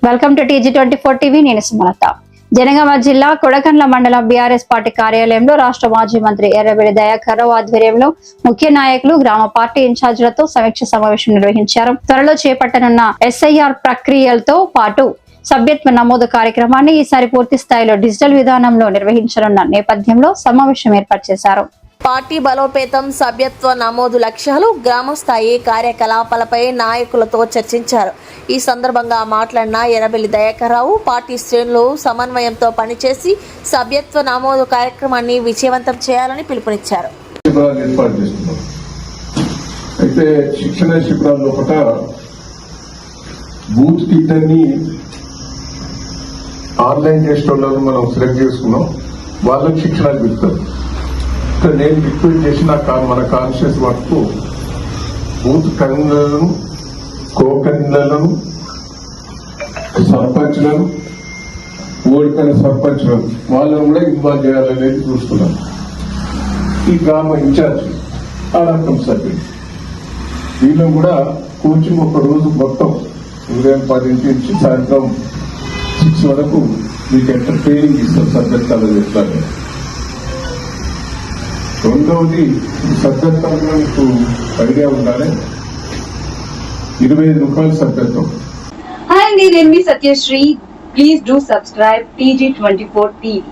Welcome to TG24 TV. నేను సుమలత. జనగామ జిల్లా కొడకండ్ల మండలం బీఆర్ఎస్ పార్టీ కార్యాలయంలో రాష్ట్ర మాజీ మంత్రి ఎర్రబెల్లి దయాకర్ రావు ఆధ్వర్యంలో ముఖ్య నాయకులు, గ్రామ పార్టీ ఇన్ఛార్జీలతో సమీక్ష సమావేశం నిర్వహించారు. త్వరలో చేపట్టనున్న SIR ప్రక్రియలతో పాటు సభ్యత్వ నమోదు కార్యక్రమాన్ని ఈసారి పూర్తి స్థాయిలో డిజిటల్ విధానంలో నిర్వహించనున్న నేపథ్యంలో సమావేశం ఏర్పాటు చేశారు. పార్టీ బలోపేతం, సభ్యత్వ నమోదు లక్ష్యాలు, గ్రామ స్థాయి కార్యకలాపాలపై నాయకులతో చర్చించారు. ఈ సందర్భంగా మాట్లాడిన ఎర్రబెల్లి దయాకర్ రావు పార్టీ శ్రేణులు సమన్వయంతో పనిచేసి సభ్యత్వ నమోదు కార్యక్రమాన్ని విజయవంతం చేయాలని పిలుపునిచ్చారు. అయితే శిక్షణ శిబిరాల లోపల బూత్ కిట్ని ఆన్లైన్ టెస్ట్ వాళ్ళని మనం సెలెక్ట్ చేసుకున్నాం. వాళ్ళకి శిక్షణ ఇస్తారు. నేను రిక్వెస్ట్ చేసిన మన కాన్షియస్ వరకు బూత్ కన్వీనర్లను, కో కన్వీనర్లను, సర్పంచ్లను, ఓడిపోయిన సర్పంచ్లను వాళ్ళని కూడా ఇన్వాల్వ్ చేయాలనేది చూస్తున్నాం. ఈ గ్రామ ఇన్ఛార్జ్ ఆనందం సభ్యులు వీళ్ళని కూడా కోచింగ్ ఒక రోజు మొత్తం ఉదయం 10 నుంచి సాయంత్రం 6 వరకు మీకు ఎంత ట్రైనింగ్ ఇస్తారు, సభ్యత్వాలు చేస్తారు. రెండవది సభ్యత్వంలో మీకు ఐడియా ఉండాలి. 25 రూపాయల సభ్యత్వం. Hi, నేను మీ Satyasri. Please do subscribe TG24 TV.